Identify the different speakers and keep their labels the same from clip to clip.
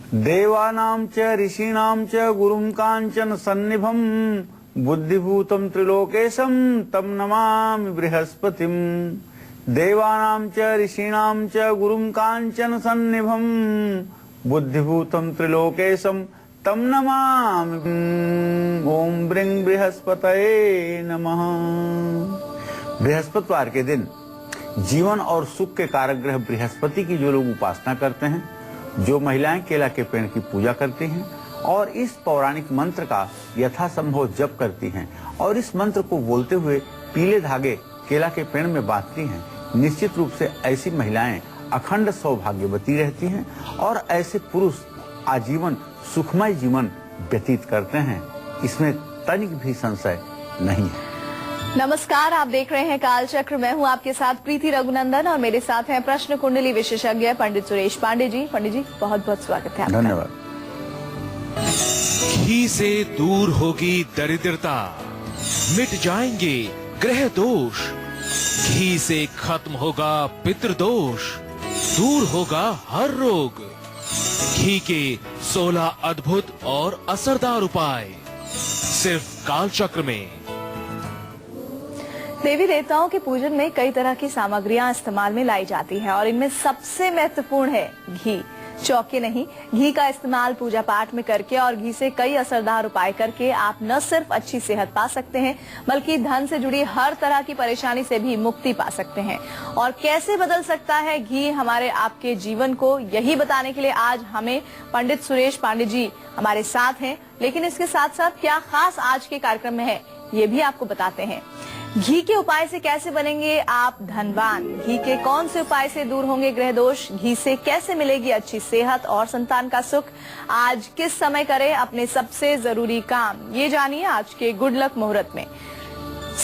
Speaker 1: देवानां च ऋषीणां च गुरुं कांचन सन्निभं बुद्धिभूतं त्रिलोकेशं तं नमामि बृहस्पतिं। देवानां च ऋषीणां च गुरुं कांचन सन्निभं बुद्धिभूतं त्रिलोकेशं तम नमामि। ओम ब्रिंग बृहस्पतये नमः। बृहस्पतिवार के दिन जीवन और सुख के कारक ग्रह बृहस्पति की जो लोग उपासना करते हैं, जो महिलाएं केला के पेड़ की पूजा करती हैं और इस पौराणिक मंत्र का यथासंभव जप करती हैं और इस मंत्र को बोलते हुए पीले धागे केला के पेड़ में बांधती हैं, निश्चित रूप से ऐसी महिलाएं अखंड सौभाग्यवती रहती हैं और ऐसे पुरुष आजीवन सुखमय जीवन व्यतीत करते हैं। इसमें तनिक भी संशय नहीं है।
Speaker 2: नमस्कार, आप देख रहे हैं काल चक्र। मैं हूं आपके साथ प्रीति रघुनंदन और मेरे साथ हैं प्रश्न कुंडली विशेषज्ञ पंडित सुरेश पांडे जी। पंडित जी, बहुत बहुत स्वागत है आपका।
Speaker 1: धन्यवाद।
Speaker 3: घी से दूर होगी दरिद्रता, मिट जाएंगे ग्रह दोष। घी से खत्म होगा पितृदोष, दूर होगा हर रोग। घी के 16 अद्भुत और असरदार उपाय सिर्फ काल चक्र में।
Speaker 2: देवी देवताओं के पूजन में कई तरह की सामग्रियां इस्तेमाल में लाई जाती हैं और इनमें सबसे महत्वपूर्ण है घी। चौके नहीं, घी का इस्तेमाल पूजा पाठ में करके और घी से कई असरदार उपाय करके आप न सिर्फ अच्छी सेहत पा सकते हैं बल्कि धन से जुड़ी हर तरह की परेशानी से भी मुक्ति पा सकते हैं। और कैसे बदल सकता है घी हमारे आपके जीवन को, यही बताने के लिए आज हमें पंडित सुरेश पांडे जी हमारे साथ हैं। लेकिन इसके साथ साथ क्या खास आज के कार्यक्रम में है ये भी आपको बताते हैं। घी के उपाय से कैसे बनेंगे आप धनवान, घी के कौन से उपाय से दूर होंगे ग्रह दोष, घी से कैसे मिलेगी अच्छी सेहत और संतान का सुख, आज किस समय करें अपने सबसे जरूरी काम, ये जानिए आज के गुड लक मुहूर्त में।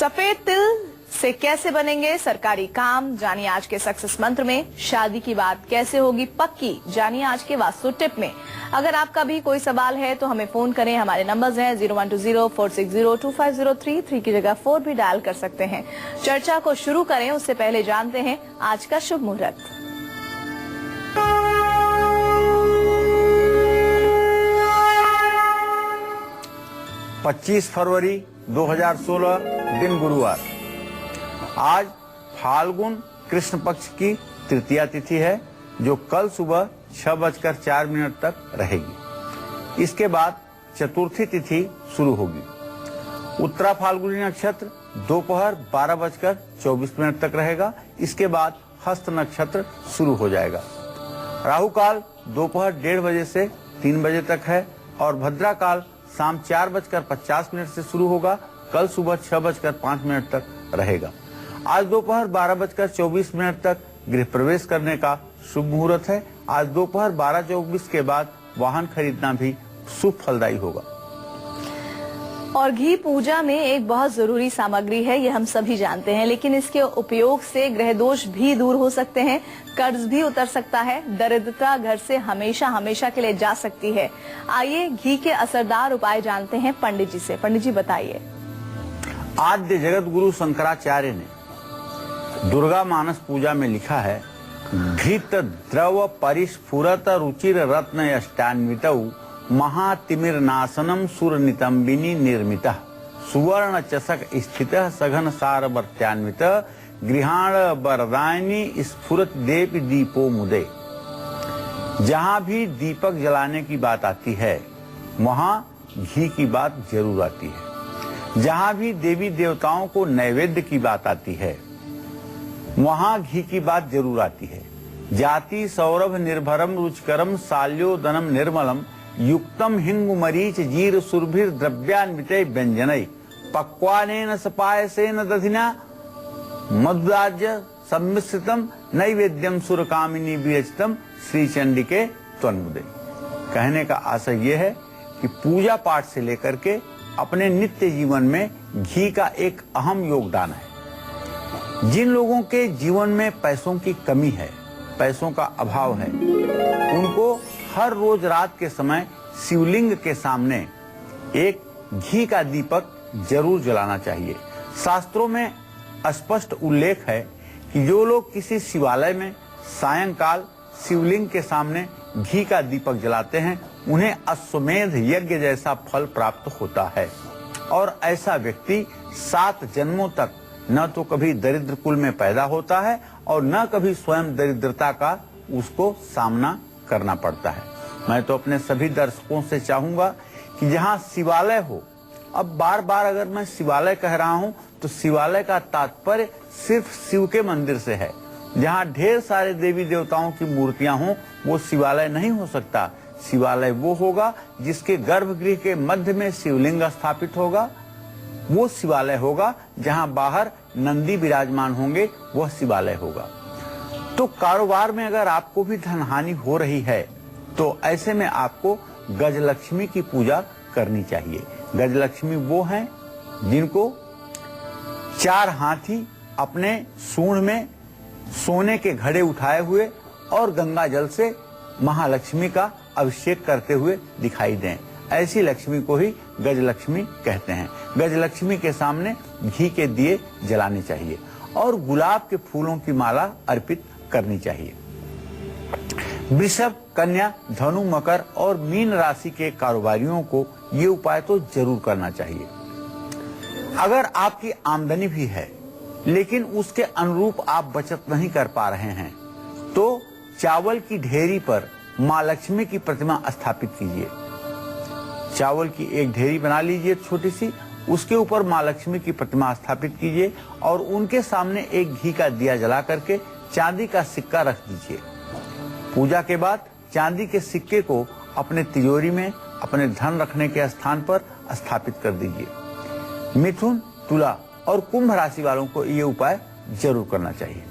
Speaker 2: सफेद तिल से कैसे बनेंगे सरकारी काम, जानिए आज के सक्सेस मंत्र में। शादी की बात कैसे होगी पक्की, जानिए आज के वास्तु टिप में। अगर आपका भी कोई सवाल है तो हमें फोन करें, हमारे नंबर्स हैं 0120-460-2503, 3 की जगह 4 भी डायल कर सकते हैं। चर्चा को शुरू करें उससे पहले जानते हैं आज का शुभ मुहूर्त।
Speaker 1: पच्चीस फरवरी 2016 दिन गुरुवार। आज फाल्गुन कृष्ण पक्ष की तृतीया तिथि है जो कल सुबह 6:04 तक रहेगी। इसके बाद चतुर्थी तिथि शुरू होगी। उत्तरा फाल्गुनी नक्षत्र दोपहर 12:24 तक रहेगा। इसके बाद हस्त नक्षत्र शुरू हो जाएगा। राहु काल दोपहर 1:30 बजे से 3 बजे तक है और भद्रा काल शाम 4:50 से शुरू होगा। कल सुबह 6:05 तक रहेगा। आज दोपहर 12:24 तक गृह प्रवेश करने का शुभ मुहूर्त है। आज दोपहर 12:24 के बाद वाहन खरीदना भी शुभ फलदायी होगा।
Speaker 2: और घी पूजा में एक बहुत जरूरी सामग्री है, ये हम सभी जानते हैं, लेकिन इसके उपयोग से ग्रह दोष भी दूर हो सकते हैं, कर्ज भी उतर सकता है, दरिद्रता घर से हमेशा हमेशा के लिए जा सकती है। आइए घी के असरदार उपाय जानते हैं पंडित जी से। पंडित जी बताइए।
Speaker 1: आद्य जगत गुरु शंकराचार्य ने दुर्गा मानस पूजा में लिखा है, घृत द्रव परिस्फुरत रुचिर रत्न अष्टान्वितौ महातिमिर नाशनम सुर नितंबिनी निर्मितः सुवर्ण चषक स्थितः सघन सारवर्त्यान्वित गृहाण वरदायिनी स्फुरत देव दीपो मुदे। जहाँ भी दीपक जलाने की बात आती है वहाँ घी की बात जरूर आती है। जहाँ भी देवी देवताओं को नैवेद्य की बात आती है वहाँ घी की बात जरूर आती है। जाति सौरभ निर्भरम रुचिकरम साल्योदनम निर्मलम युक्तम हिंगु मरीच जीर सुरभिर द्रव्यान्विते व्यंजनई पक्वानेन सपायसेन दधिना मधुराज्य सम्मिश्रितम नैवेद्यम सुरकामिनी विरचितम श्री चंडिके त्वन्मुदे। कहने का आशय यह है कि पूजा पाठ से लेकर के अपने नित्य जीवन में घी का एक अहम योगदान है। जिन लोगों के जीवन में पैसों की कमी है, पैसों का अभाव है, उनको हर रोज रात के समय शिवलिंग के सामने एक घी का दीपक जरूर जलाना चाहिए। शास्त्रों में स्पष्ट उल्लेख है कि जो लोग किसी शिवालय में सायंकाल शिवलिंग के सामने घी का दीपक जलाते हैं उन्हें अश्वमेध यज्ञ जैसा फल प्राप्त होता है और ऐसा व्यक्ति 7 जन्मों तक न तो कभी दरिद्र कुल में पैदा होता है और न कभी स्वयं दरिद्रता का उसको सामना करना पड़ता है। मैं तो अपने सभी दर्शकों से चाहूंगा कि जहां शिवालय हो, अब बार बार अगर मैं शिवालय कह रहा हूं तो शिवालय का तात्पर्य सिर्फ शिव के मंदिर से है। जहां ढेर सारे देवी देवताओं की मूर्तियां हों वो शिवालय नहीं हो सकता। शिवालय वो होगा जिसके गर्भगृह के मध्य में शिवलिंग स्थापित होगा, वो शिवालय होगा। जहां बाहर नंदी विराजमान होंगे वह शिवालय होगा। तो कारोबार में अगर आपको भी धन हानि हो रही है तो ऐसे में आपको गजलक्ष्मी की पूजा करनी चाहिए। गजलक्ष्मी वो हैं जिनको 4 हाथी अपने सूंड में सोने के घड़े उठाए हुए और गंगा जल से महालक्ष्मी का अभिषेक करते हुए दिखाई दें। ऐसी लक्ष्मी को ही गजलक्ष्मी कहते हैं। गजलक्ष्मी के सामने घी के दिए जलाने चाहिए और गुलाब के फूलों की माला अर्पित करनी चाहिए। वृषभ, कन्या, धनु, मकर और मीन राशि के कारोबारियों को ये उपाय तो जरूर करना चाहिए। अगर आपकी आमदनी भी है लेकिन उसके अनुरूप आप बचत नहीं कर पा रहे हैं तो चावल की ढेरी पर माँ लक्ष्मी की प्रतिमा स्थापित कीजिए। चावल की एक ढेरी बना लीजिए छोटी सी, उसके ऊपर माँ लक्ष्मी की प्रतिमा स्थापित कीजिए और उनके सामने एक घी का दिया जला करके चांदी का सिक्का रख दीजिए। पूजा के बाद चांदी के सिक्के को अपने तिजोरी में अपने धन रखने के स्थान पर स्थापित कर दीजिए। मिथुन, तुला और कुंभ राशि वालों को ये उपाय जरूर करना चाहिए।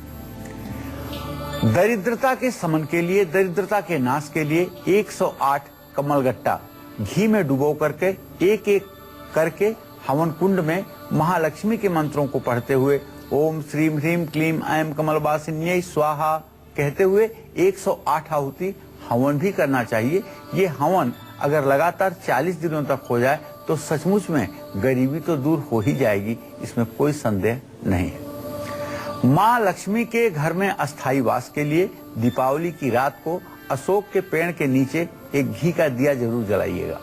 Speaker 1: दरिद्रता के शमन के लिए, दरिद्रता के नाश के लिए 108 कमलगट्टा घी में डुबो करके एक एक करके हवन कुंड में महालक्ष्मी के मंत्रों को पढ़ते हुए ओम श्रीम ह्रीम क्लीम ऐम कमलवासिन्यै स्वाहा कहते हुए 108 आहुति हवन भी करना चाहिए। ये हवन अगर लगातार 40 दिनों तक हो जाए तो सचमुच में गरीबी तो दूर हो ही जाएगी, इसमें कोई संदेह नहीं है। माँ लक्ष्मी के घर में अस्थायी वास के लिए दीपावली की रात को अशोक के पेड़ के नीचे एक घी का दिया जरूर जलाइएगा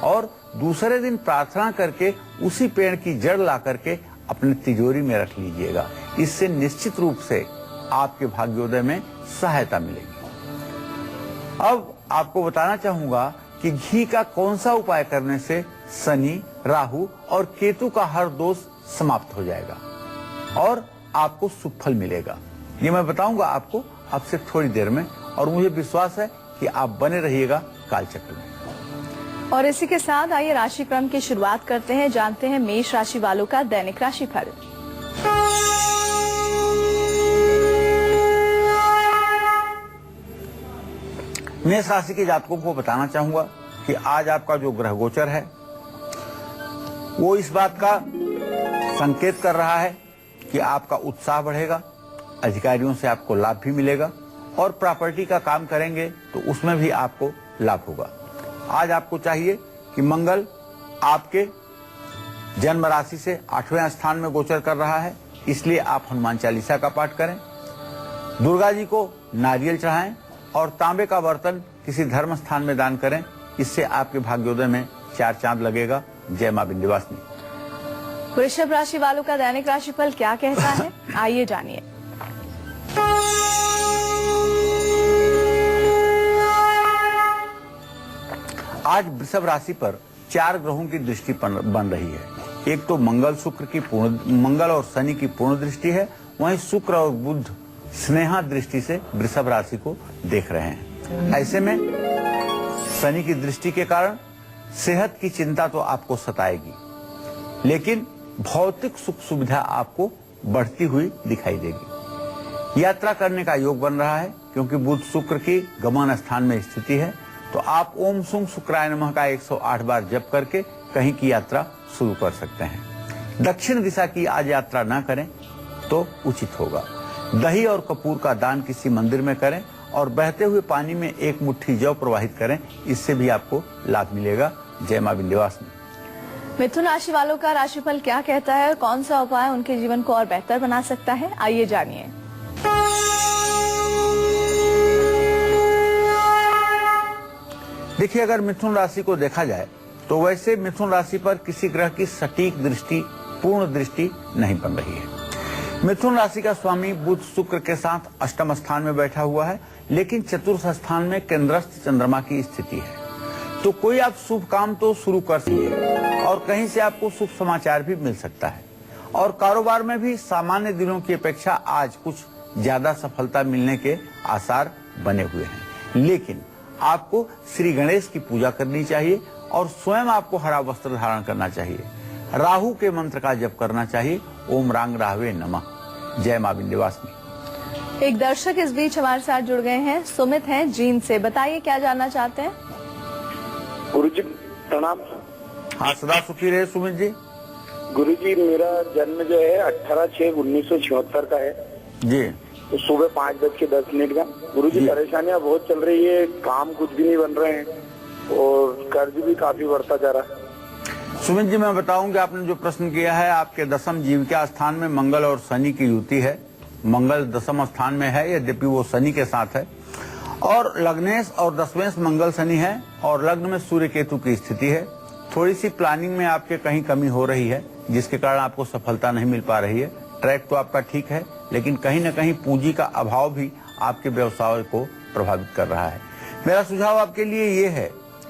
Speaker 1: और दूसरे दिन प्रार्थना करके उसी पेड़ की जड़ ला करके अपने तिजोरी में रख लीजिएगा। इससे निश्चित रूप से आपके भाग्योदय में सहायता मिलेगी। अब आपको बताना चाहूंगा कि घी का कौन सा उपाय करने से शनि, राहु और केतु का हर दोष समाप्त हो जाएगा और आपको शुभ फल मिलेगा। ये मैं बताऊंगा आपको अब से थोड़ी देर में और मुझे विश्वास है कि आप बने रहिएगा कालचक्र में।
Speaker 2: और इसी के साथ आइए राशि क्रम की शुरुआत करते हैं। जानते हैं मेष राशि वालों का दैनिक राशि फल।
Speaker 1: मेष राशि के जातकों को बताना चाहूंगा कि आज आपका जो ग्रह गोचर है वो इस बात का संकेत कर रहा है कि आपका उत्साह बढ़ेगा, अधिकारियों से आपको लाभ भी मिलेगा और प्रॉपर्टी का काम करेंगे तो उसमें भी आपको लाभ होगा। आज आपको चाहिए कि मंगल आपके जन्म राशि से 8वें स्थान में गोचर कर रहा है, इसलिए आप हनुमान चालीसा का पाठ करें, दुर्गा जी को नारियल चढ़ाएं और तांबे का बर्तन किसी धर्म स्थान में दान करें। इससे आपके भाग्योदय में 4 चांद लगेगा। जय मां विंध्यवासिनी।
Speaker 2: वृषभ राशि वालों का दैनिक राशिफल क्या कहता है, आइए जानिए।
Speaker 1: आज वृषभ राशि पर 4 ग्रहों की दृष्टि बन रही है। एक तो मंगल और शनि की पूर्ण दृष्टि है, वहीं शुक्र और बुध स्नेहा दृष्टि से वृषभ राशि को देख रहे हैं। ऐसे में शनि की दृष्टि के कारण सेहत की चिंता तो आपको सताएगी, लेकिन भौतिक सुख सुविधा आपको बढ़ती हुई दिखाई देगी। यात्रा करने का योग बन रहा है क्योंकि बुध शुक्र की गमन स्थान में स्थिति है, तो आप ओम सुम शुक्राय नमः का 108 बार जप करके कहीं की यात्रा शुरू कर सकते हैं। दक्षिण दिशा की आज यात्रा ना करें तो उचित होगा। दही और कपूर का दान किसी मंदिर में करें और बहते हुए पानी में 1 मुट्ठी जौ प्रवाहित करें, इससे भी आपको लाभ मिलेगा। जय मां विंध्यवासिनी।
Speaker 2: मिथुन राशि वालों का राशिफल क्या कहता है और कौन सा उपाय उनके जीवन को और बेहतर बना सकता है, आइए जानिए।
Speaker 1: देखिए, अगर मिथुन राशि को देखा जाए तो वैसे मिथुन राशि पर किसी ग्रह की सटीक दृष्टि, पूर्ण दृष्टि नहीं बन रही है। मिथुन राशि का स्वामी बुध शुक्र के साथ अष्टम स्थान में बैठा हुआ है, लेकिन चतुर्थ स्थान में केंद्रस्थ चंद्रमा की स्थिति है। तो कोई आप शुभ काम तो शुरू कर सकते और कहीं से आपको शुभ समाचार भी मिल सकता है। और कारोबार में भी सामान्य दिनों की अपेक्षा आज कुछ ज्यादा सफलता मिलने के आसार बने हुए हैं। लेकिन आपको श्री गणेश की पूजा करनी चाहिए और स्वयं आपको हरा वस्त्र धारण करना चाहिए। राहु के मंत्र का जप करना चाहिए, ओम रांग राहवे नमः। जय मां विंध्यवासिनी।
Speaker 2: एक दर्शक इस बीच हमारे साथ जुड़ गए हैं, सुमित हैं जींद से। बताइए क्या जानना चाहते हैं।
Speaker 4: गुरुजी प्रणाम।
Speaker 1: हाँ, सदा सुखी रहे सुमित जी।
Speaker 4: गुरुजी, मेरा जन्म जो है 18/6/1976 का है
Speaker 1: जी।
Speaker 4: तो सुबह 5:10 का। गुरुजी, परेशानियां बहुत चल रही है, काम कुछ भी नहीं बन रहे हैं और कर्ज भी काफी बढ़ता जा रहा है।
Speaker 1: सुमित जी, मैं बताऊं कि आपने जो प्रश्न किया है, आपके दशम जीविका स्थान में मंगल और शनि की युति है। मंगल दशम स्थान में है, यद्यपि वो शनि के साथ है, और लग्नेश और दशमेश मंगल शनि है, और लग्न में सूर्य केतु की स्थिति है। थोड़ी सी प्लानिंग में आपके कहीं कमी हो रही है, जिसके कारण आपको सफलता नहीं मिल पा रही है। ट्रैक तो आपका ठीक है, लेकिन कहीं न कहीं पूंजी का अभाव भी आपके व्यवसाय को प्रभावित कर रहा है। मेरा सुझाव आपके लिए ये है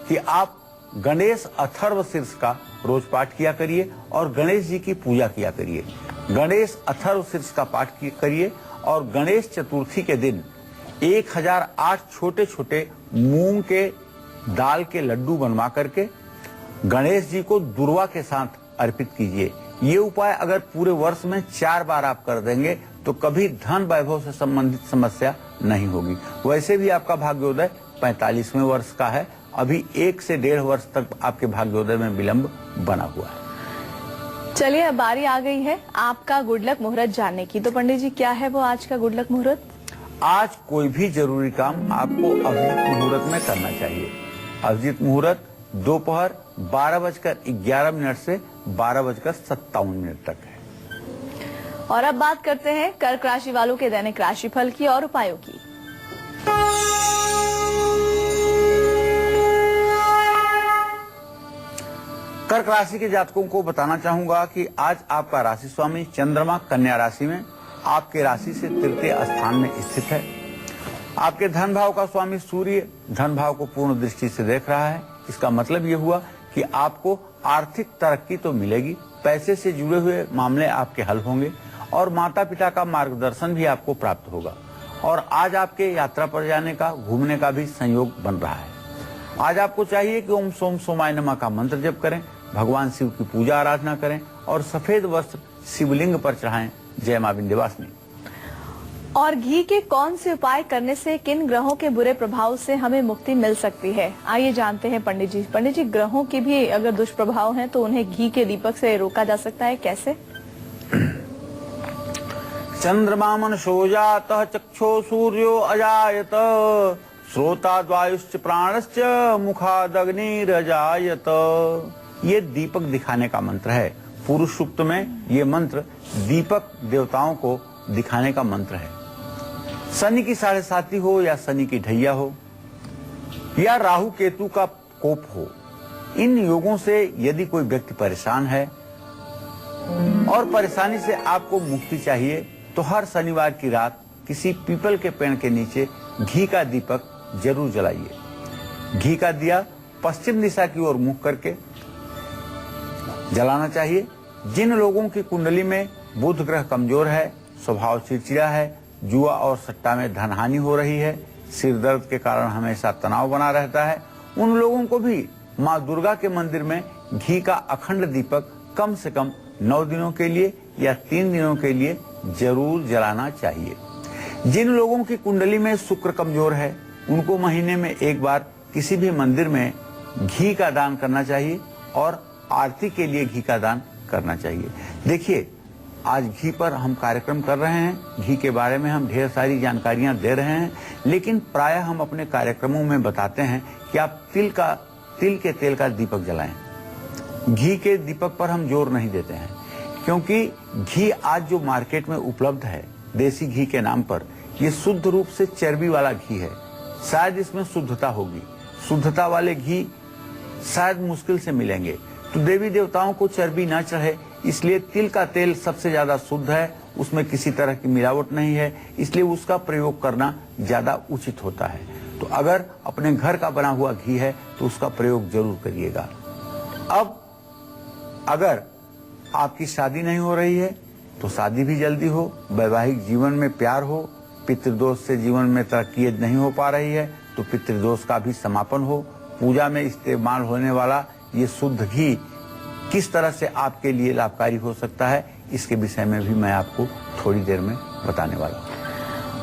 Speaker 1: कि आप गणेश अथर्व शीर्ष का रोज पाठ किया करिए और गणेश जी की पूजा किया करिए। गणेश अथर्व शीर्ष का पाठ करिए और गणेश चतुर्थी के दिन 1008 छोटे छोटे मूंग के दाल के लड्डू बनवा करके गणेश जी को दुर्वा के साथ अर्पित कीजिए। ये उपाय अगर पूरे वर्ष में 4 बार आप कर देंगे तो कभी धन वैभव से संबंधित समस्या नहीं होगी। वैसे भी आपका भाग्योदय 45वें वर्ष का है, अभी 1 से 1.5 वर्ष तक आपके भाग्योदय में विलंब बना हुआ है।
Speaker 2: चलिए, अब बारी आ गई है आपका गुड लक मुहूर्त जानने की। तो पंडित जी, क्या है वो आज का गुड लक मुहूर्त?
Speaker 1: आज कोई भी जरूरी काम आपको अभिजीत मुहूर्त में करना चाहिए। अभिजीत मुहूर्त दोपहर 12:11 से 12:57 तक है।
Speaker 2: और अब बात करते हैं कर्क राशि वालों के दैनिक राशिफल की और उपायों की।
Speaker 1: कर्क राशि के जातकों को बताना चाहूंगा कि आज आपका राशि स्वामी चंद्रमा कन्या राशि में आपके राशि से तृतीय स्थान में स्थित है। आपके धन भाव का स्वामी सूर्य धन भाव को पूर्ण दृष्टि से देख रहा है। इसका मतलब ये हुआ कि आपको आर्थिक तरक्की तो मिलेगी, पैसे से जुड़े हुए मामले आपके हल होंगे और माता पिता का मार्गदर्शन भी आपको प्राप्त होगा। और आज आपके यात्रा पर जाने का, घूमने का भी संयोग बन रहा है। आज आपको चाहिए कि ओम सोम सोमाय नमः का मंत्र जप करें, भगवान शिव की पूजा आराधना करें और सफेद वस्त्र शिवलिंग पर चढ़ाएं। जय मां विंध्यवासिनी।
Speaker 2: और घी के कौन से उपाय करने से किन ग्रहों के बुरे प्रभाव से हमें मुक्ति मिल सकती है, आइए जानते हैं पंडित जी। पंडित जी, ग्रहों के भी अगर दुष्प्रभाव हैं तो उन्हें घी के दीपक से रोका जा सकता है, कैसे?
Speaker 1: चंद्रमा मनसो जातः चक्षो सूर्यो अजायत श्रोता द्वायुश्च प्राणश्च मुखादग्निरजायत। ये दीपक दिखाने का मंत्र है। पुरुष सूक्त में ये मंत्र दीपक देवताओं को दिखाने का मंत्र है। शनि की 7.5 हो या शनि की ढैया हो या राहु केतु का कोप हो, इन योगों से यदि कोई व्यक्ति परेशान है और परेशानी से आपको मुक्ति चाहिए तो हर शनिवार की रात किसी पीपल के पेड़ के नीचे घी का दीपक जरूर जलाइए। घी का दिया पश्चिम दिशा की ओर मुख करके जलाना चाहिए। जिन लोगों की कुंडली में बुध ग्रह कमजोर है, स्वभाव चिड़चिड़ा है, जुआ और सट्टा में धन हानि हो रही है, सिर दर्द के कारण हमेशा तनाव बना रहता है, उन लोगों को भी माँ दुर्गा के मंदिर में घी का अखंड दीपक कम से कम 9 दिनों के लिए या 3 दिनों के लिए जरूर जलाना चाहिए। जिन लोगों की कुंडली में शुक्र कमजोर है, उनको महीने में 1 बार किसी भी मंदिर में घी का दान करना चाहिए और आरती के लिए घी का दान करना चाहिए। देखिए, आज घी पर हम कार्यक्रम कर रहे हैं, घी के बारे में हम ढेर सारी जानकारियां दे रहे हैं, लेकिन प्रायः हम अपने कार्यक्रमों में बताते हैं कि आप तिल के तेल का दीपक जलाएं। घी के दीपक पर हम जोर नहीं देते हैं, क्योंकि घी आज जो मार्केट में उपलब्ध है देसी घी के नाम पर, ये शुद्ध रूप से चर्बी वाला घी है। शायद इसमें शुद्धता होगी, शुद्धता वाले घी शायद मुश्किल से मिलेंगे। तो देवी देवताओं को चर्बी न चढ़े, इसलिए तिल का तेल सबसे ज्यादा शुद्ध है, उसमें किसी तरह की मिलावट नहीं है, इसलिए उसका प्रयोग करना ज्यादा उचित होता है। तो अगर अपने घर का बना हुआ घी है तो उसका प्रयोग जरूर करिएगा। अब अगर आपकी शादी नहीं हो रही है तो शादी भी जल्दी हो, वैवाहिक जीवन में प्यार हो, पितृदोष से जीवन में तरक्की नहीं हो पा रही है तो पितृदोष का भी समापन हो, पूजा में इस्तेमाल होने वाला ये शुद्ध घी किस तरह से आपके लिए लाभकारी हो सकता है, इसके विषय में भी मैं आपको थोड़ी देर में बताने वाला हूँ।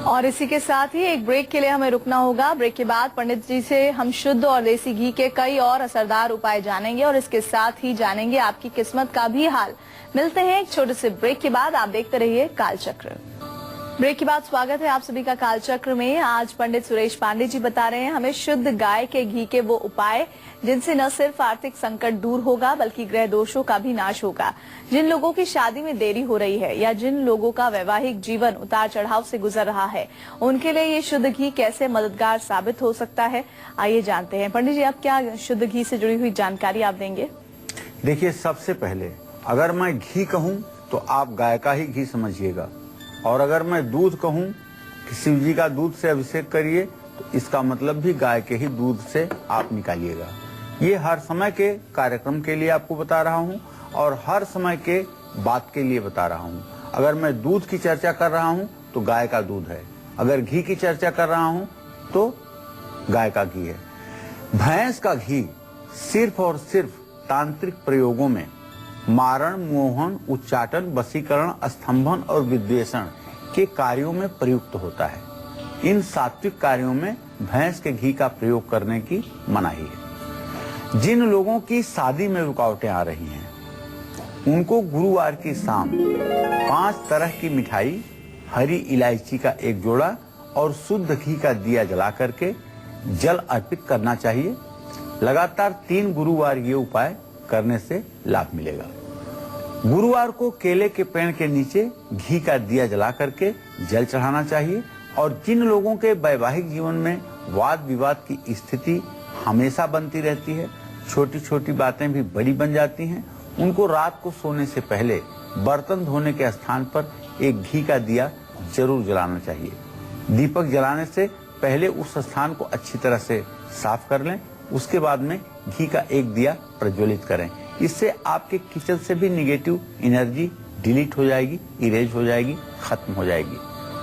Speaker 2: और इसी के साथ ही एक ब्रेक के लिए हमें रुकना होगा। ब्रेक के बाद पंडित जी से हम शुद्ध और देसी घी के कई और असरदार उपाय जानेंगे और इसके साथ ही जानेंगे आपकी किस्मत का भी हाल। मिलते हैं एक छोटे से ब्रेक के बाद। आप देखते रहिए कालचक्र। ब्रेक के बाद स्वागत है आप सभी का कालचक्र में। आज पंडित सुरेश पांडे जी बता रहे हैं हमें शुद्ध गाय के घी के वो उपाय जिनसे न सिर्फ आर्थिक संकट दूर होगा बल्कि ग्रह दोषों का भी नाश होगा। जिन लोगों की शादी में देरी हो रही है या जिन लोगों का वैवाहिक जीवन उतार चढ़ाव से गुजर रहा है, उनके लिए ये शुद्ध घी कैसे मददगार साबित हो सकता है, आइए जानते हैं। पंडित जी, आप क्या शुद्ध घी से जुड़ी हुई जानकारी आप देंगे?
Speaker 1: देखिए, सबसे पहले अगर मैं घी कहूँ तो आप गाय का ही घी समझिएगा, और अगर मैं दूध कहूं कि शिव जी का दूध से अभिषेक करिए तो इसका मतलब भी गाय के ही दूध से आप निकालिएगा। ये हर समय के कार्यक्रम के लिए आपको बता रहा हूं और हर समय के बात के लिए बता रहा हूं। अगर मैं दूध की चर्चा कर रहा हूं तो गाय का दूध है, अगर घी की चर्चा कर रहा हूं तो गाय का घी है। भैंस का घी सिर्फ और सिर्फ तांत्रिक प्रयोगों में मारण, मोहन, उच्चाटन, वशीकरण, स्तंभन और विद्वेषण के कार्यों में प्रयुक्त होता है। इन सात्विक कार्यों में भैंस के घी का प्रयोग करने की मनाही है। जिन लोगों की शादी में रुकावटें आ रही हैं, उनको गुरुवार की शाम 5 तरह की मिठाई, हरी इलायची का 1 जोड़ा और शुद्ध घी का दिया जला करके जल अर्पित करना चाहिए। लगातार 3 गुरुवार ये उपाय करने से लाभ मिलेगा। गुरुवार को केले के पेड़ के नीचे घी का दिया जला करके जल चढ़ाना चाहिए। और जिन लोगों के वैवाहिक जीवन में वाद विवाद की स्थिति हमेशा बनती रहती है, छोटी छोटी बातें भी बड़ी बन जाती हैं, उनको रात को सोने से पहले बर्तन धोने के स्थान पर एक घी का दिया जरूर जलाना चाहिए। दीपक जलाने से पहले उस स्थान को अच्छी तरह से साफ कर लें, उसके बाद में घी का एक दिया प्रज्वलित करें। इससे आपके किचन से भी निगेटिव एनर्जी डिलीट हो जाएगी, इरेज हो जाएगी, खत्म हो जाएगी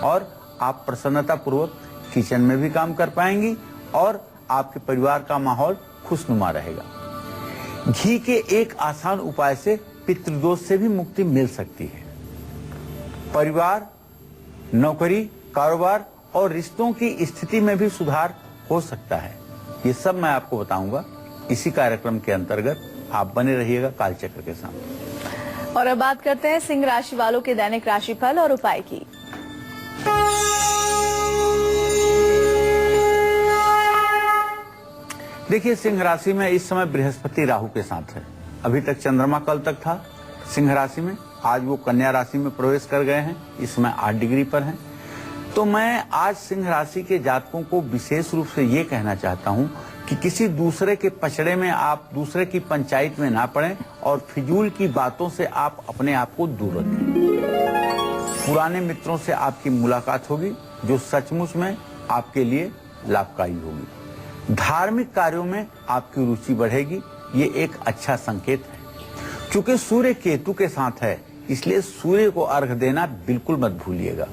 Speaker 1: और आप प्रसन्नता पूर्वक किचन में भी काम कर पाएंगी और आपके परिवार का माहौल खुशनुमा रहेगा। घी के एक आसान उपाय से पितृदोष से भी मुक्ति मिल सकती है। परिवार, नौकरी, कारोबार और रिश्तों की स्थिति में भी सुधार हो सकता है। ये सब मैं आपको बताऊंगा इसी कार्यक्रम के अंतर्गत। आप बने रहिएगा कालचक्र के साथ।
Speaker 2: और अब बात करते हैं सिंह राशि वालों के दैनिक राशिफल और उपाय की।
Speaker 1: देखिए, सिंह राशि में इस समय बृहस्पति राहु के साथ है। अभी तक चंद्रमा कल तक था सिंह राशि में, आज वो कन्या राशि में प्रवेश कर गए हैं, इस समय 8 डिग्री पर हैं। तो मैं आज सिंह राशि के जातकों को विशेष रूप से ये कहना चाहता हूं कि किसी दूसरे के पचड़े में आप दूसरे की पंचायत में ना पड़ें और फिजूल की बातों से आप अपने आप को दूर रखें। पुराने मित्रों से आपकी मुलाकात होगी जो सचमुच में आपके लिए लाभकारी होगी। धार्मिक कार्यों में आपकी रुचि बढ़ेगी, ये एक अच्छा संकेत है। क्योंकि सूर्य केतु के साथ है, इसलिए सूर्य को अर्घ्य देना बिल्कुल मत भूलिएगा।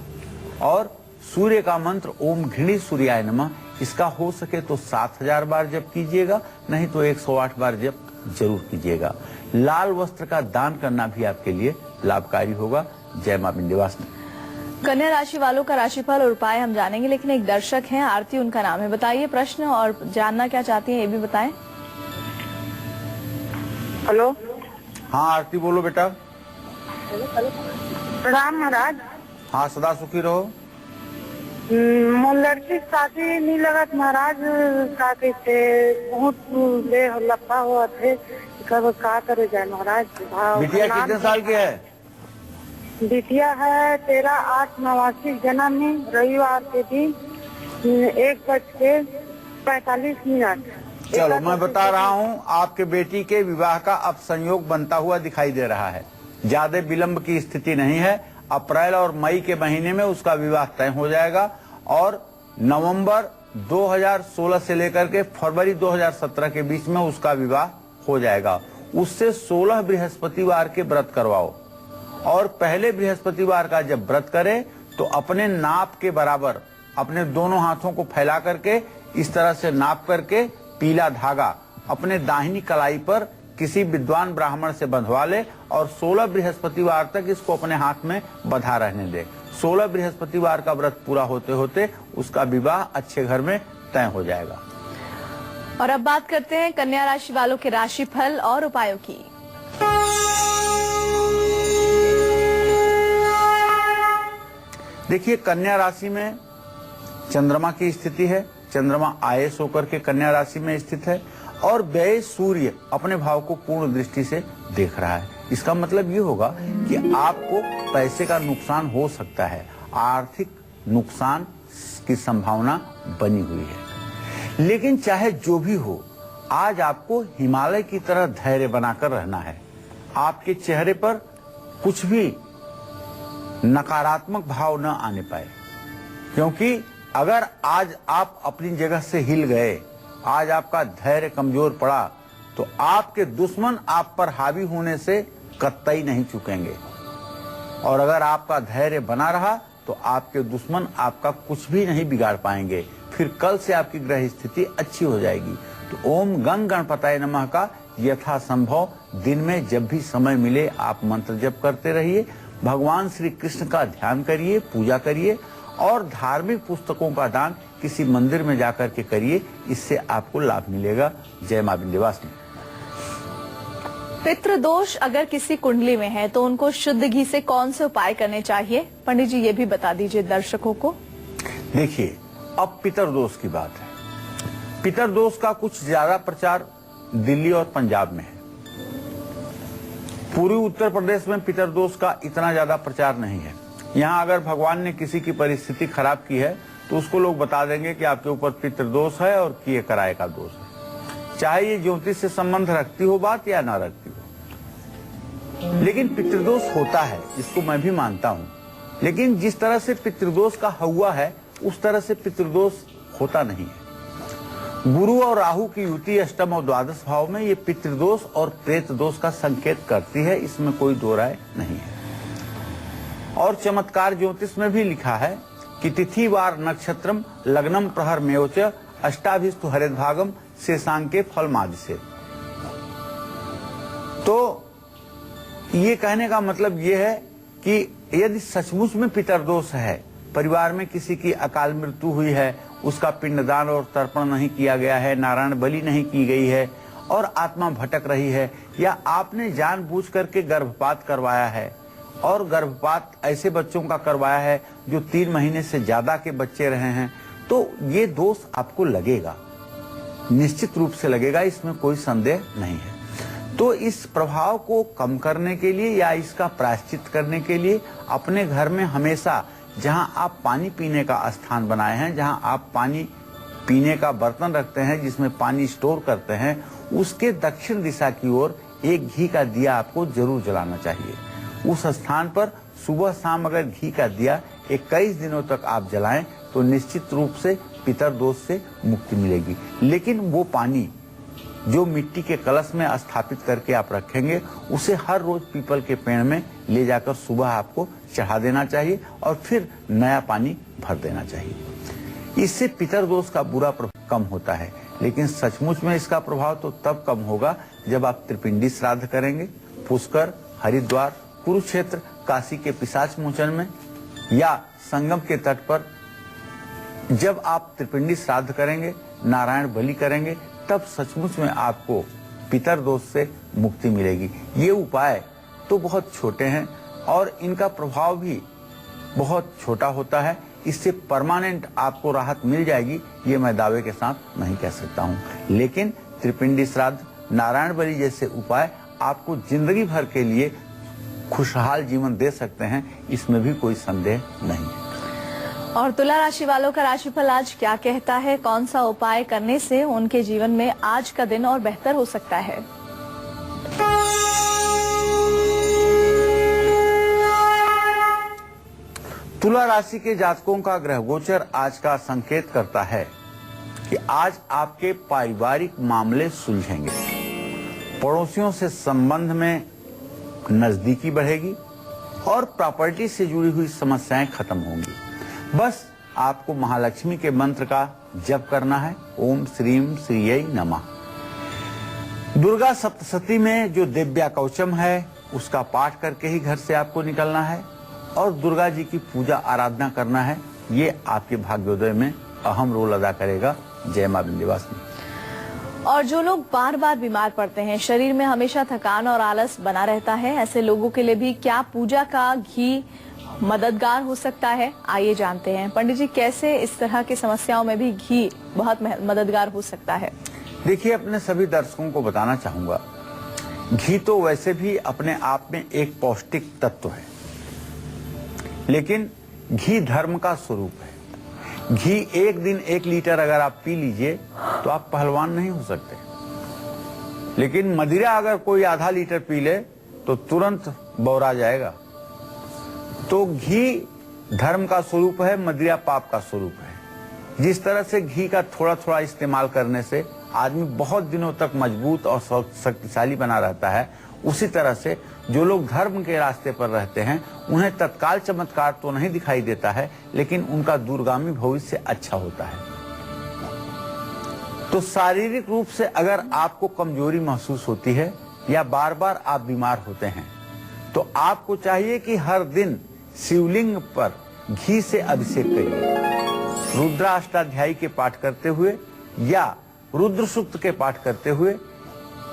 Speaker 1: और सूर्य का मंत्र ओम घृणी सूर्याय नमः, इसका हो सके तो 7000 बार जप कीजिएगा, नहीं तो 108 बार जप जरूर कीजिएगा। लाल वस्त्र का दान करना भी आपके लिए लाभकारी होगा। जय मां विंध्यवासिनी।
Speaker 2: कन्या राशि वालों का राशिफल और उपाय हम जानेंगे, लेकिन एक दर्शक हैं, आरती उनका नाम है। बताइए प्रश्न और जानना क्या चाहती हैं ये भी बताएं।
Speaker 5: हेलो।
Speaker 1: हाँ आरती, बोलो बेटा।
Speaker 5: प्रणाम महाराज।
Speaker 1: हाँ, सदा सुखी रहो।
Speaker 5: मोर लड़की शादी नहीं लगत महाराज, का कहते बहुत ले लफा हुआ थे, कब का करे जाए महाराज।
Speaker 1: बिटिया कितने साल की है?
Speaker 5: बिटिया है 13/8/89 जन्म है, रविवार के दिन 1:45
Speaker 1: चलो मैं बता रहा हूँ, आपके बेटी के विवाह का अब संयोग बनता हुआ दिखाई दे रहा है। ज्यादा विलंब की स्थिति नहीं है। अप्रैल और मई के महीने में उसका विवाह तय हो जाएगा और नवंबर 2016 से लेकर के फरवरी 2017 के बीच में उसका विवाह हो जाएगा। उससे 16 बृहस्पतिवार के व्रत करवाओ और पहले बृहस्पतिवार का जब व्रत करे तो अपने नाप के बराबर अपने दोनों हाथों को फैला करके इस तरह से नाप करके पीला धागा अपने दाहिनी कलाई पर किसी विद्वान ब्राह्मण से बंधवा ले और 16 बृहस्पतिवार तक इसको अपने हाथ में बंधा रहने दे। 16 बृहस्पतिवार का व्रत पूरा होते होते उसका विवाह अच्छे घर में तय हो जाएगा।
Speaker 2: और अब बात करते हैं कन्या राशि वालों के राशिफल और उपायों की।
Speaker 1: देखिए, कन्या राशि में चंद्रमा की स्थिति है। चंद्रमा आयस होकर के कन्या राशि में स्थित है और व्यय सूर्य अपने भाव को पूर्ण दृष्टि से देख रहा है। इसका मतलब ये होगा कि आपको पैसे का नुकसान हो सकता है, आर्थिक नुकसान की संभावना बनी हुई है। लेकिन चाहे जो भी हो, आज आपको हिमालय की तरह धैर्य बनाकर रहना है। आपके चेहरे पर कुछ भी नकारात्मक भाव न आने पाए, क्योंकि अगर आज आप अपनी जगह से हिल गए, आज आपका धैर्य कमजोर पड़ा, तो आपके दुश्मन आप पर हावी होने से कतई नहीं चुकेंगे। और अगर आपका धैर्य बना रहा तो आपके दुश्मन आपका कुछ भी नहीं बिगाड़ पाएंगे। फिर कल से आपकी ग्रह स्थिति अच्छी हो जाएगी। तो ओम गंग गणपताय नमः का यथासंभव दिन में जब भी समय मिले आप मंत्र जप करते रहिए। भगवान श्री कृष्ण का ध्यान करिए, पूजा करिए और धार्मिक पुस्तकों का दान किसी मंदिर में जाकर के करिए। इससे आपको लाभ मिलेगा। जय मां विंध्यवासिनी।
Speaker 2: पितृदोष अगर किसी कुंडली में है तो उनको शुद्ध घी से कौन से उपाय करने चाहिए, पंडित जी ये भी बता दीजिए दर्शकों को।
Speaker 1: देखिए, अब पितरदोष की बात है। पितरदोष का कुछ ज्यादा प्रचार दिल्ली और पंजाब में है। पूर्वी उत्तर प्रदेश में पितरदोष का इतना ज्यादा प्रचार नहीं है। यहाँ अगर भगवान ने किसी की परिस्थिति खराब की है तो उसको लोग बता देंगे कि आपके ऊपर पितरदोष है और किए कराए का दोष है, चाहे ये ज्योतिष से संबंध रखती हो बात या ना रखती हो। लेकिन पितृदोष होता है, इसको मैं भी मानता हूँ। लेकिन जिस तरह से पितृदोष का हुआ है उस तरह से पितृदोष होता नहीं है। गुरु और राहु की युति अष्टम और द्वादश भाव में ये पितृदोष और प्रेत दोष का संकेत करती है, इसमें कोई दो राय नहीं है। और चमत्कार ज्योतिष में भी लिखा है कि तिथि वार नक्षत्रम लग्नम प्रहर मेवच अष्टाभिस्तु हरित भागम शेषांके फल माद से। तो ये कहने का मतलब ये है कि यदि सचमुच में पितरदोष है, परिवार में किसी की अकाल मृत्यु हुई है, उसका पिंडदान और तर्पण नहीं किया गया है, नारायण बलि नहीं की गई है और आत्मा भटक रही है, या आपने जानबूझ करके गर्भपात करवाया है और गर्भपात ऐसे बच्चों का करवाया है जो 3 महीने से ज्यादा के बच्चे रहे हैं, तो ये दोष आपको लगेगा, निश्चित रूप से लगेगा, इसमें कोई संदेह नहीं है। तो इस प्रभाव को कम करने के लिए या इसका प्रायश्चित करने के लिए अपने घर में हमेशा जहां आप पानी पीने का स्थान बनाए हैं, जहां आप पानी पीने का बर्तन रखते हैं जिसमें पानी स्टोर करते हैं, उसके दक्षिण दिशा की ओर एक घी का दिया आपको जरूर जलाना चाहिए। उस स्थान पर सुबह शाम अगर घी का दिया 21 दिनों तक आप जलाएं तो निश्चित रूप से पितर दोष से मुक्ति मिलेगी। लेकिन वो पानी जो मिट्टी के कलश में स्थापित करके आप रखेंगे, उसे हर रोज पीपल के पेड़ में ले जाकर सुबह आपको चढ़ा देना चाहिए और फिर नया पानी भर देना चाहिए। इससे पितर दोष का बुरा प्रभाव कम होता है। लेकिन सचमुच में इसका प्रभाव तो तब कम होगा जब आप त्रिपिंडी श्राद्ध करेंगे, पुष्कर, हरिद्वार, कुरुक्षेत्र, काशी के पिशाच मोचन में या संगम के तट पर जब आप त्रिपिंडी श्राद्ध करेंगे, नारायण बलि करेंगे, तब सचमुच में आपको पितर दोष से मुक्ति मिलेगी। ये उपाय तो बहुत छोटे हैं और इनका प्रभाव भी बहुत छोटा होता है। इससे परमानेंट आपको राहत मिल जाएगी, ये मैं दावे के साथ नहीं कह सकता हूँ। लेकिन त्रिपिंडी श्राद्ध, नारायण बलि जैसे उपाय आपको जिंदगी भर के लिए खुशहाल जीवन दे सकते हैं, इसमें भी कोई संदेह नहीं है।
Speaker 2: और तुला राशि वालों का राशिफल आज क्या कहता है, कौन सा उपाय करने से उनके जीवन में आज का दिन और बेहतर हो सकता है।
Speaker 1: तुला राशि के जातकों का ग्रह गोचर आज का संकेत करता है कि आज आपके पारिवारिक मामले सुलझेंगे, पड़ोसियों से संबंध में नजदीकी बढ़ेगी और प्रॉपर्टी से जुड़ी हुई समस्याएं खत्म होंगी। बस आपको महालक्ष्मी के मंत्र का जप करना है, ओम श्रीम श्रीयै नमः। दुर्गा सप्तशती में जो दिव्या कवचम है उसका पाठ करके ही घर से आपको निकलना है और दुर्गा जी की पूजा आराधना करना है। ये आपके भाग्योदय में अहम रोल अदा करेगा। जय मां विंध्यवासिनी।
Speaker 2: और जो लोग बार बार बीमार पड़ते हैं, शरीर में हमेशा थकान और आलस बना रहता है, ऐसे लोगों के लिए भी क्या पूजा का घी मददगार हो सकता है, आइए जानते हैं। पंडित जी, कैसे इस तरह की समस्याओं में भी घी बहुत मददगार हो सकता है?
Speaker 1: देखिए, अपने सभी दर्शकों को बताना चाहूंगा, घी तो वैसे भी अपने आप में एक पौष्टिक तत्व है, लेकिन घी धर्म का स्वरूप है। घी एक दिन 1 लीटर अगर आप पी लीजिए तो आप पहलवान नहीं हो सकते, लेकिन मदिरा अगर कोई आधा लीटर पी ले तो तुरंत बौरा जाएगा। तो घी धर्म का स्वरूप है, मदिरा पाप का स्वरूप है। जिस तरह से घी का थोड़ा थोड़ा इस्तेमाल करने से आदमी बहुत दिनों तक मजबूत और शक्तिशाली बना रहता है, उसी तरह से जो लोग धर्म के रास्ते पर रहते हैं उन्हें तत्काल चमत्कार तो नहीं दिखाई देता है, लेकिन उनका दूरगामी भविष्य अच्छा होता है। तो शारीरिक रूप से अगर आपको कमजोरी महसूस होती है या बार बार आप बीमार होते हैं तो आपको चाहिए कि हर दिन शिवलिंग पर घी से अभिषेक करिए। रुद्राष्टाध्यायी के पाठ करते हुए या रुद्र सूक्त के पाठ करते हुए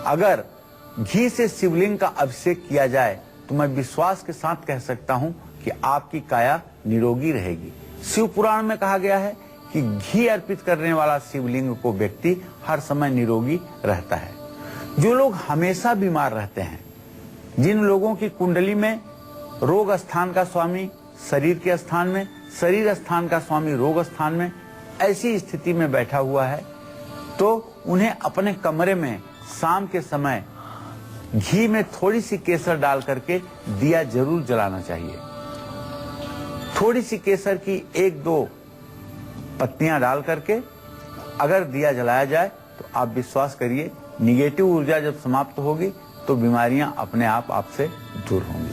Speaker 1: अगर घी से शिवलिंग का अभिषेक किया जाए तो मैं विश्वास के साथ कह सकता हूं कि आपकी काया निरोगी रहेगी। शिव पुराण में कहा गया है कि घी अर्पित करने वाला शिवलिंग को व्यक्ति हर समय निरोगी रहता है। जो लोग हमेशा बीमार रहते हैं, जिन लोगों की कुंडली में रोग स्थान का स्वामी शरीर के स्थान में, शरीर स्थान का स्वामी रोग स्थान में, ऐसी स्थिति में बैठा हुआ है, तो उन्हें अपने कमरे में शाम के समय घी में थोड़ी सी केसर डाल करके दिया जरूर जलाना चाहिए। थोड़ी सी केसर की 1-2 पत्तियां डाल करके अगर दिया जलाया जाए तो आप विश्वास करिए, निगेटिव ऊर्जा जब समाप्त होगी तो बीमारियां अपने आप आपसे दूर होंगी।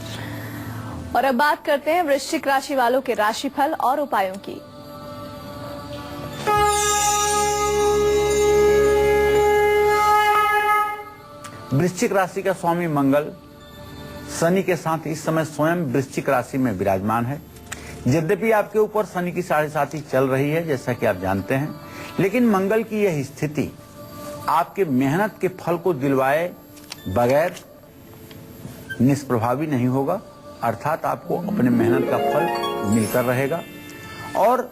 Speaker 2: और अब बात करते हैं वृश्चिक राशि वालों के राशिफल और उपायों की।
Speaker 1: वृश्चिक राशि का स्वामी मंगल शनि के साथ इस समय स्वयं वृश्चिक राशि में विराजमान है। यद्यपि आपके ऊपर शनि की 7.5 चल रही है, जैसा कि आप जानते हैं, लेकिन मंगल की यह स्थिति आपके मेहनत के फल को दिलवाए बगैर निष्प्रभावी नहीं होगा, अर्थात आपको अपने मेहनत का फल मिलकर रहेगा। और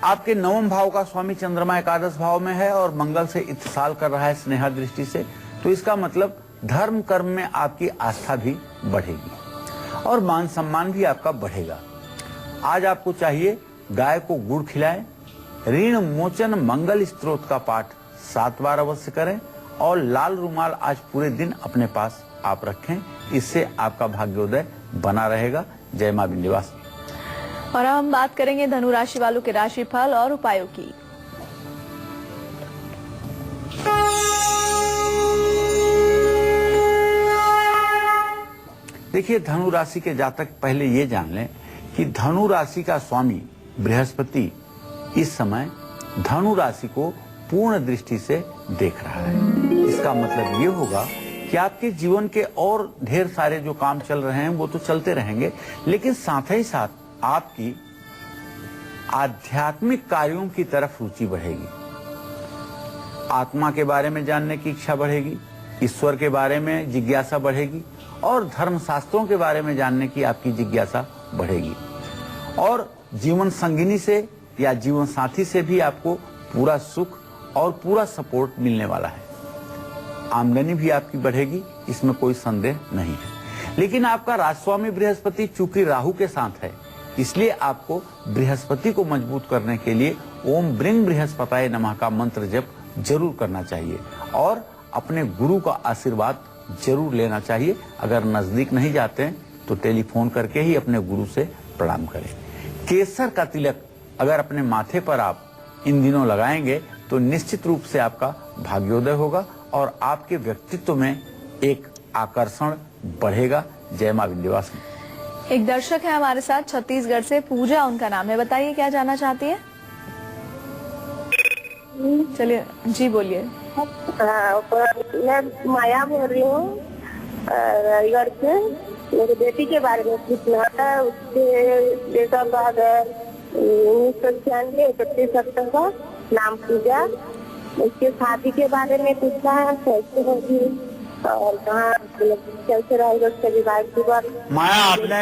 Speaker 1: आपके 9वें भाव का स्वामी चंद्रमा एकादश भाव में है और मंगल से इत्तिसाल कर रहा है स्नेहा दृष्टि से, तो इसका मतलब धर्म कर्म में आपकी आस्था भी बढ़ेगी और मान सम्मान भी आपका बढ़ेगा। आज आपको चाहिए गाय को गुड़ खिलाएं, ऋण मोचन मंगल स्तोत्र का पाठ 7 बार अवश्य करें और लाल रुमाल आज पूरे दिन अपने पास आप रखें, इससे आपका भाग्योदय बना रहेगा। जय मां विंध्यवासिनी।
Speaker 2: और अब हम बात करेंगे धनु राशि वालों के राशिफल और उपायों की।
Speaker 1: देखिए, धनु राशि के जातक पहले ये जान लें कि धनु राशि का स्वामी बृहस्पति इस समय धनु राशि को पूर्ण दृष्टि से देख रहा है। इसका मतलब ये होगा कि आपके जीवन के और ढेर सारे जो काम चल रहे हैं वो तो चलते रहेंगे, लेकिन साथ ही साथ आपकी आध्यात्मिक कार्यों की तरफ रुचि बढ़ेगी। आत्मा के बारे में जानने की इच्छा बढ़ेगी, ईश्वर के बारे में जिज्ञासा बढ़ेगी और धर्मशास्त्रों के बारे में जानने की आपकी जिज्ञासा बढ़ेगी। और जीवन संगिनी से या जीवन साथी से भी आपको पूरा सुख और पूरा सपोर्ट मिलने वाला है। आमदनी भी आपकी बढ़ेगी, इसमें कोई संदेह नहीं है। लेकिन आपका राजस्वामी बृहस्पति चूंकि राहु के साथ है, इसलिए आपको बृहस्पति को मजबूत करने के लिए ओम ब्रिंग बृहस्पताय नमः का मंत्र जप जरूर करना चाहिए और अपने गुरु का आशीर्वाद जरूर लेना चाहिए। अगर नजदीक नहीं जाते हैं तो टेलीफोन करके ही अपने गुरु से प्रणाम करें। केसर का तिलक अगर अपने माथे पर आप इन दिनों लगाएंगे तो निश्चित रूप से आपका भाग्योदय होगा और आपके व्यक्तित्व में एक आकर्षण बढ़ेगा। जय मां विंध्यवासिनी।
Speaker 2: एक दर्शक है हमारे साथ छत्तीसगढ़ से, पूजा उनका नाम है, बताइए क्या जानना चाहती है। चलिए जी बोलिए।
Speaker 5: मैं माया बोल रही हूँ रायगढ़ से। मेरी बेटी के बारे में पूछना था। उसके डेट ऑफ बर्थ 1996 31 अक्टूबर, नाम पूजा। उसके शादी के बारे में पूछना है, कैसे होगी और कहाँ कैसे रहेगा उसका विवाह की बात।
Speaker 1: माया, आपने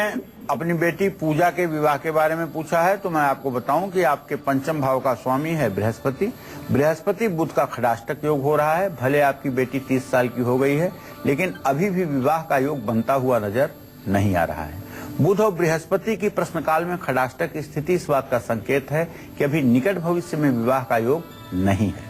Speaker 1: अपनी बेटी पूजा के विवाह के बारे में पूछा है तो मैं आपको बताऊं कि आपके पंचम भाव का स्वामी है बृहस्पति। बृहस्पति बुध का खडाष्टक योग हो रहा है। भले आपकी बेटी 30 साल की हो गई है लेकिन अभी भी विवाह का योग बनता हुआ नजर नहीं आ रहा है। बुध और बृहस्पति की प्रश्नकाल में खडाष्टक स्थिति इस बात का संकेत है कि अभी निकट भविष्य में विवाह का योग नहीं है।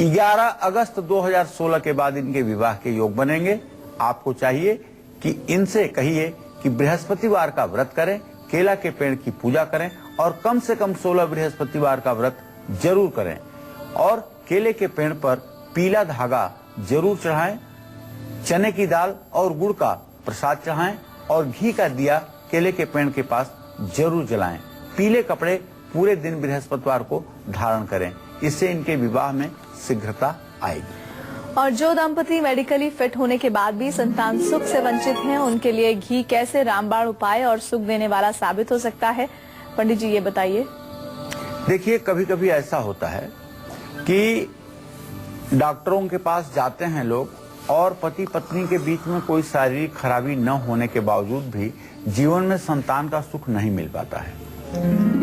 Speaker 1: 11 अगस्त 2016 के बाद इनके विवाह के योग बनेंगे। आपको चाहिए कि इनसे कहिए कि बृहस्पतिवार का व्रत करें, केला के पेड़ की पूजा करें और कम से कम 16 बृहस्पतिवार का व्रत जरूर करें और केले के पेड़ पर पीला धागा जरूर चढ़ाएं, चने की दाल और गुड़ का प्रसाद चढ़ाएं और घी का दिया केले के पेड़ के पास जरूर जलाएं। पीले कपड़े पूरे दिन बृहस्पतिवार को धारण करें, इससे इनके विवाह में शीघ्रता आएगी।
Speaker 2: और जो दंपति मेडिकली फिट होने के बाद भी संतान सुख से वंचित हैं, उनके लिए घी कैसे रामबाण उपाय और सुख देने वाला साबित हो सकता है, पंडित जी ये बताइए।
Speaker 1: देखिए, कभी कभी ऐसा होता है कि डॉक्टरों के पास जाते हैं लोग और पति पत्नी के बीच में कोई शारीरिक खराबी न होने के बावजूद भी जीवन में संतान का सुख नहीं मिल पाता है।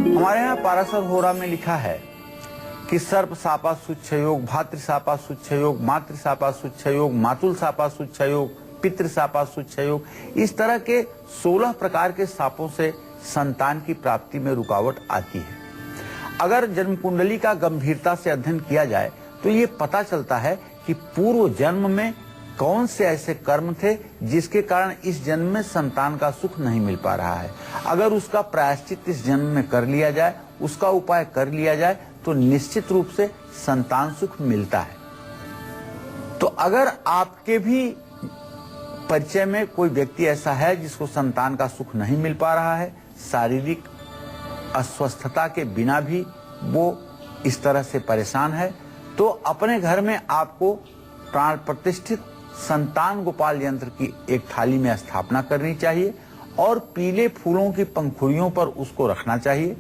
Speaker 1: हमारे यहाँ पाराशर होरा में लिखा है कि सर्प सापा सुच्छ योग, भातृ सापा सुच्छ योग, मातृ सापा सुच्छ योग, मातुल सापा सुच्छ योग, पितृ सापा सुच्छ योग, इस तरह के 16 प्रकार के सापों से संतान की प्राप्ति में रुकावट आती है। अगर जन्म कुंडली का गंभीरता से अध्ययन किया जाए तो ये पता चलता है कि पूर्व जन्म में कौन से ऐसे कर्म थे जिसके कारण इस जन्म में संतान का सुख नहीं मिल पा रहा है। अगर उसका प्रायश्चित इस जन्म में कर लिया जाए, उसका उपाय कर लिया जाए तो निश्चित रूप से संतान सुख मिलता है। तो अगर आपके भी परिचय में कोई व्यक्ति ऐसा है जिसको संतान का सुख नहीं मिल पा रहा है, शारीरिक अस्वस्थता के बिना भी वो इस तरह से परेशान है, तो अपने घर में आपको प्राण प्रतिष्ठित संतान गोपाल यंत्र की एक थाली में स्थापना करनी चाहिए और पीले फूलों की पंखुड़ियों पर उसको रखना चाहिए।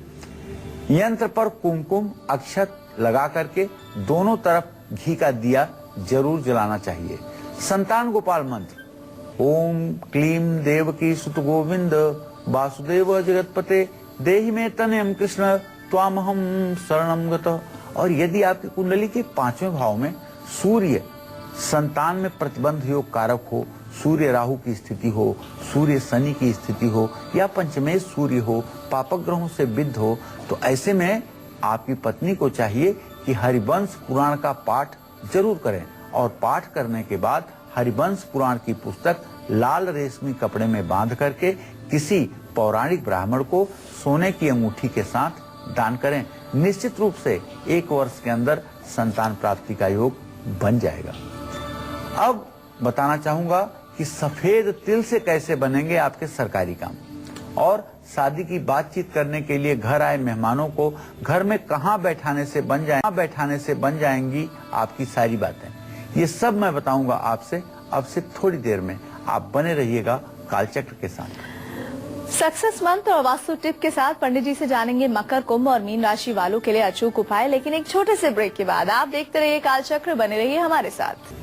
Speaker 1: यंत्र पर कुमकुम अक्षत लगा करके दोनों तरफ घी का दिया जरूर जलाना चाहिए। संतान गोपाल मंत्र ओम क्लीम देवकी सुत गोविंद वासुदेव जगतपते देहि में तनयम कृष्ण त्वामहम शरणम गतः। और यदि आपकी कुंडली के 5वें भाव में सूर्य संतान में प्रतिबंध योग कारक हो, सूर्य राहु की स्थिति हो, सूर्य शनि की स्थिति हो या पंचमेश सूर्य हो, पापक ग्रहों से विद्ध हो, तो ऐसे में आपकी पत्नी को चाहिए कि हरिवंश पुराण का पाठ जरूर करें और पाठ करने के बाद हरिवंश पुराण की पुस्तक लाल रेशमी कपड़े में बांध करके किसी पौराणिक ब्राह्मण को सोने की अंगूठी के साथ दान करें। निश्चित रूप से 1 वर्ष के अंदर संतान प्राप्ति का योग बन जाएगा। अब बताना चाहूंगा कि सफेद तिल से कैसे बनेंगे आपके सरकारी काम और शादी की बातचीत करने के लिए घर आए मेहमानों को घर में कहां बैठाने से बन जाएंगी आपकी सारी बातें। ये सब मैं बताऊंगा आपसे अब से थोड़ी देर में। आप बने रहिएगा कालचक्र के साथ।
Speaker 2: सक्सेस मंत्र और वास्तु टिप के साथ पंडित जी से जानेंगे मकर, कुंभ और मीन राशि वालों के लिए अचूक उपाय, लेकिन एक छोटे से ब्रेक के बाद। आप देखते रहिए कालचक्र, बने रहिए हमारे साथ।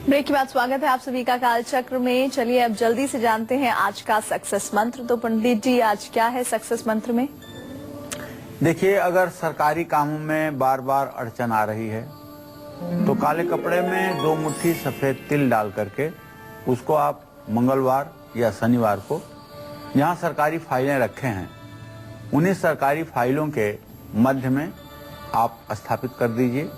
Speaker 2: ब्रेक के बाद स्वागत है आप सभी का कालचक्र में। चलिए अब जल्दी से जानते हैं आज का सक्सेस मंत्र। तो पंडित जी आज क्या है सक्सेस मंत्र में?
Speaker 1: देखिए, अगर सरकारी कामों में बार बार अड़चन आ रही है तो काले कपड़े में 2 मुट्ठी सफेद तिल डाल करके उसको आप मंगलवार या शनिवार को जहाँ सरकारी फाइलें रखे हैं उन्हें सरकारी फाइलों के मध्य में आप स्थापित कर दीजिए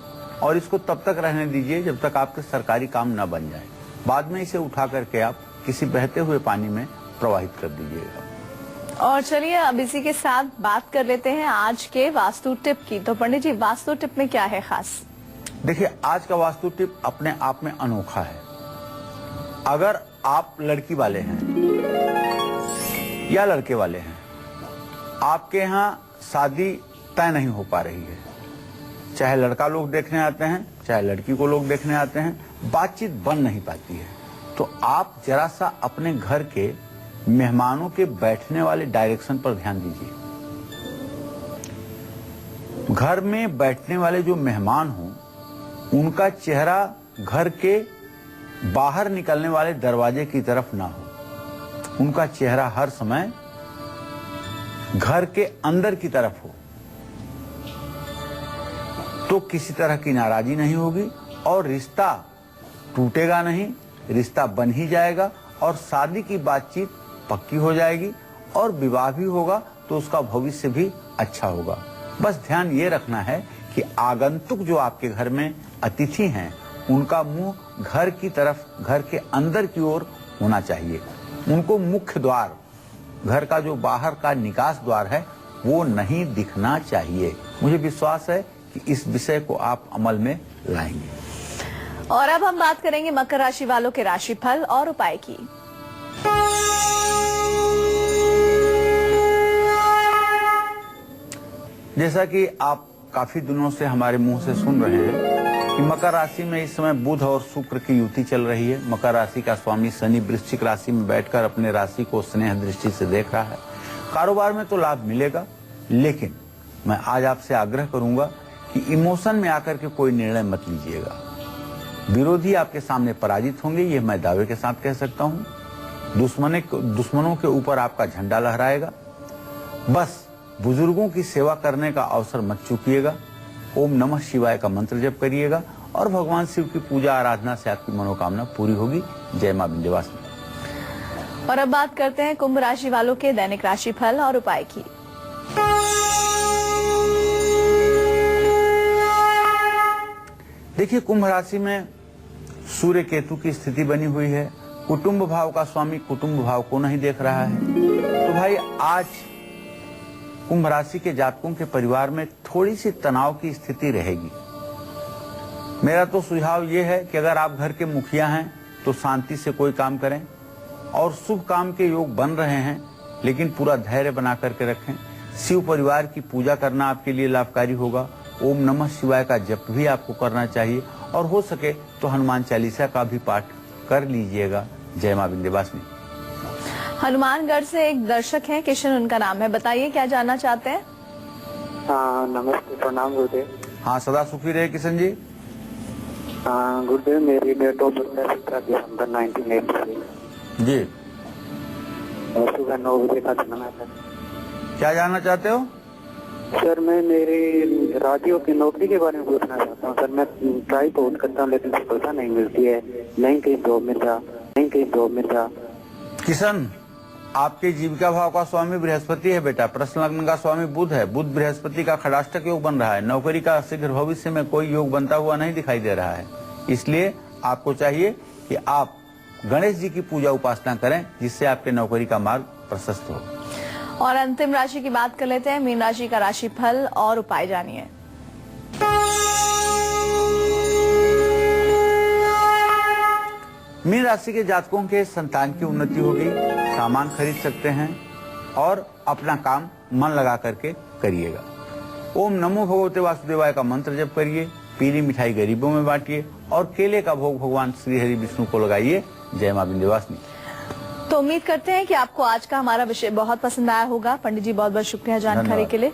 Speaker 1: और इसको तब तक रहने दीजिए जब तक आपके सरकारी काम न बन जाए। बाद में इसे उठा करके आप किसी बहते हुए पानी में प्रवाहित कर दीजिएगा।
Speaker 2: और चलिए अब इसी के साथ बात कर लेते हैं आज के वास्तु टिप की। तो पंडित जी, वास्तु टिप में क्या है खास?
Speaker 1: देखिए, आज का वास्तु टिप अपने आप में अनोखा है। अगर आप लड़की वाले हैं या लड़के वाले हैं, आपके यहाँ शादी तय नहीं हो पा रही है, चाहे लड़का लोग देखने आते हैं चाहे लड़की को लोग देखने आते हैं, बातचीत बन नहीं पाती है, तो आप जरा सा अपने घर के मेहमानों के बैठने वाले डायरेक्शन पर ध्यान दीजिए। घर में बैठने वाले जो मेहमान हों, उनका चेहरा घर के बाहर निकलने वाले दरवाजे की तरफ ना हो, उनका चेहरा हर समय घर के अंदर की तरफ हो, तो किसी तरह की नाराजगी नहीं होगी और रिश्ता टूटेगा नहीं, रिश्ता बन ही जाएगा और शादी की बातचीत पक्की हो जाएगी और विवाह भी होगा तो उसका भविष्य भी अच्छा होगा। बस ध्यान ये रखना है कि आगंतुक जो आपके घर में अतिथि हैं, उनका मुंह घर की तरफ, घर के अंदर की ओर होना चाहिए। उनको मुख्य द्वार, घर का जो बाहर का निकास द्वार है, वो नहीं दिखना चाहिए। मुझे विश्वास है कि इस विषय को आप अमल में लाएंगे।
Speaker 2: और अब हम बात करेंगे मकर राशि वालों के राशिफल और उपाय की।
Speaker 1: जैसा कि आप काफी दिनों से हमारे मुंह से सुन रहे हैं कि मकर राशि में इस समय बुध और शुक्र की युति चल रही है। मकर राशि का स्वामी शनि वृश्चिक राशि में बैठकर अपने राशि को स्नेह दृष्टि से देख रहा है। कारोबार में तो लाभ मिलेगा, लेकिन मैं आज आपसे आग्रह करूंगा कि इमोशन में आकर के कोई निर्णय मत लीजिएगा। विरोधी आपके सामने पराजित होंगे, ये मैं दावे के साथ कह सकता हूँ। दुश्मनों के ऊपर आपका झंडा लहराएगा। बस बुजुर्गों की सेवा करने का अवसर मत चूकिएगा। ओम नमः शिवाय का मंत्र जप करिएगा और भगवान शिव की पूजा आराधना से आपकी मनोकामना पूरी होगी। जय मां विंध्यवासिनी।
Speaker 2: और अब बात करते हैं कुंभ राशि वालों के दैनिक राशिफल और उपाय की।
Speaker 1: देखिए, कुंभ राशि में सूर्य केतु की स्थिति बनी हुई है। कुटुंब भाव का स्वामी कुटुंब भाव को नहीं देख रहा है, तो भाई आज कुंभ राशि के जातकों के परिवार में थोड़ी सी तनाव की स्थिति रहेगी। मेरा तो सुझाव ये है कि अगर आप घर के मुखिया हैं तो शांति से कोई काम करें और शुभ काम के योग बन रहे हैं, लेकिन पूरा धैर्य बना करके रखें। शिव परिवार की पूजा करना आपके लिए लाभकारी होगा। ओम नमः शिवाय का जप भी आपको करना चाहिए और हो सके तो हनुमान चालीसा का भी पाठ कर लीजिएगा। जय मां विंध्यवासिनी।
Speaker 2: हनुमानगढ़ से एक दर्शक हैं, किशन उनका नाम है, बताइए क्या जानना चाहते हैं?
Speaker 4: नमस्ते, प्रणाम गुरुदेव।
Speaker 1: हाँ, सदा सुखी रहे किशन जी।
Speaker 4: गुरुदेव, मेरी डेट ऑफ बर्थ है 17 दिसंबर 1983
Speaker 1: जी।
Speaker 4: और सुबह 9 बजे का जन्म है सर।
Speaker 1: क्या जानना चाहते हो?
Speaker 4: सर, मैं मेरी राज्यों की नौकरी के बारे में पूछना चाहता हूँ। सर, मैं ट्राई बहुत करता हूँ लेकिन सफलता नहीं मिलती है। नहीं कहीं जॉब में था।
Speaker 1: किशन, आपके जीविका भाव का स्वामी बृहस्पति है बेटा। प्रश्न लग्न का स्वामी बुध है। बुध बृहस्पति का खड़ाष्टक योग बन रहा है। नौकरी का शीघ्र भविष्य में कोई योग बनता हुआ नहीं दिखाई दे रहा है। इसलिए आपको चाहिए कि आप गणेश जी की पूजा उपासना करें, जिससे आपके नौकरी का मार्ग प्रशस्त हो।
Speaker 2: और अंतिम राशि की बात कर लेते हैं, मीन राशि का राशिफल और उपाय जानिए।
Speaker 1: मीन राशि के जातकों के संतान की उन्नति होगी, सामान खरीद सकते हैं और अपना काम मन लगा करके करिएगा। ओम नमो भगवते वासुदेवाय का मंत्र जप करिए। पीली मिठाई गरीबों में बांटिए और केले का भोग भगवान श्री हरि विष्णु को लगाइए। जय मां विंध्यवासिनी।
Speaker 2: तो उम्मीद करते हैं कि आपको आज का हमारा विषय बहुत पसंद आया होगा। पंडित जी, बहुत बहुत शुक्रिया जानकारी के लिए।